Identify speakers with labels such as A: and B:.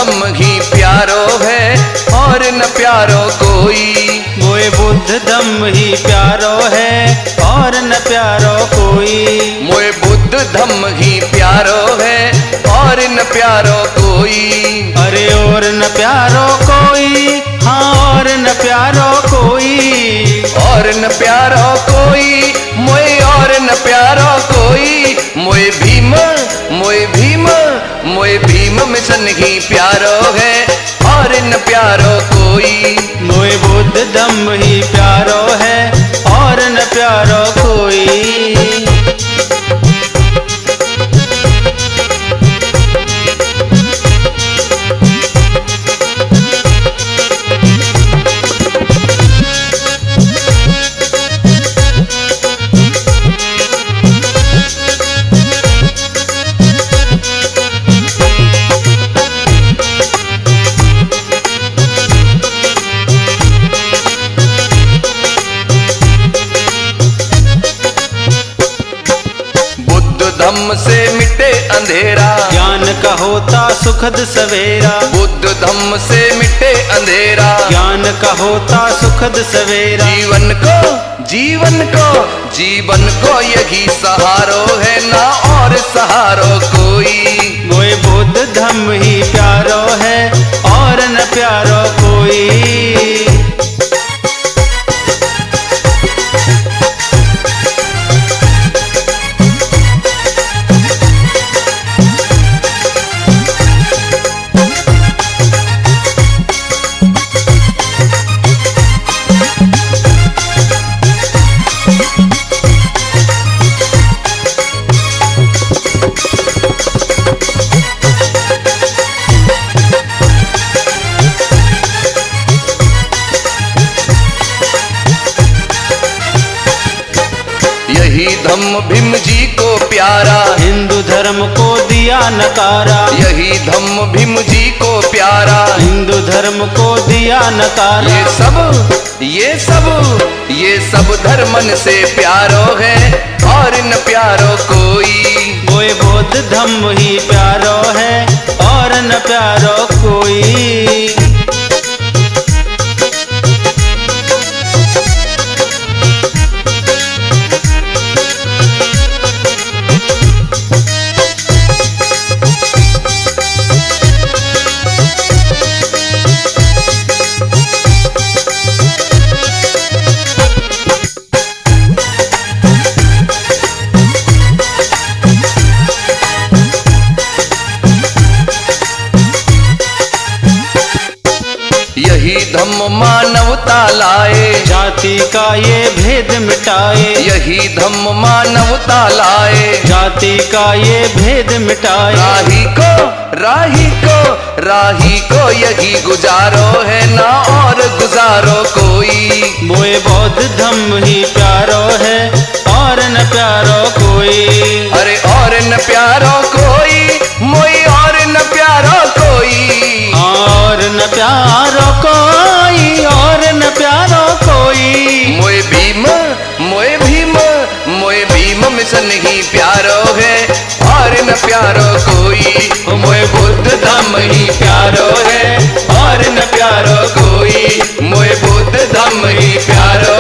A: धम्म ही प्यारो है और न प्यारो कोई।
B: मोए बुद्ध धम्म ही प्यारो है और न प्यारो कोई।
A: मोए बुद्ध धम्म ही प्यारो है और न प्यारो कोई।
B: अरे और न प्यारो कोई, हाँ और न प्यारो कोई।
A: और न प्यारो कोई मोए और न प्यारो कोई। मोए भीम मोए भीम मोए भीम मिशन ही प्यारो है और न प्यारो कोई।
B: मोए बुद्ध धम्म ही प्यारो है और न प्यारो कोई।
A: धम्म से मिटे अंधेरा,
B: ज्ञान का होता सुखद सवेरा।
A: बुद्ध धम्म से मिटे अंधेरा,
B: ज्ञान का होता सुखद सवेरा।
A: जीवन को यही सहारो है ना और सहारो कोई।
B: मोए बुद्ध धम्म ही प्यारो है और न प्यारो कोई।
A: यही धम्म भीम जी को प्यारा,
B: हिंदू धर्म को दिया नकारा।
A: यही धम्म भीम जी को प्यारा,
B: हिंदू धर्म को दिया नकारा।
A: ये सब धर्मन से प्यारो है और न प्यारो कोई।
B: मोए बुद्ध धम्म ही प्यारो है और न प्यारो कोई।
A: यही धम्म मानवता लाए,
B: जाति का ये भेद मिटाए।
A: यही धम्म मानवता लाए,
B: जाति का ये भेद मिटाए।
A: राही को यही गुजारो है ना और गुजारो कोई।
B: मोए बौद्ध धम्म ही प्यारो है और न प्यारो कोई।
A: अरे और न प्यारो कोई मोई और न प्यारो कोई।
B: और न प्यारो कोई और न प्यारो कोई।
A: मोए भीम मिशन ही प्यारो है और न प्यारो कोई। मोए बुद्ध धम्म ही प्यारो है और न प्यारो कोई। मोए बुद्ध धम्म ही प्यारो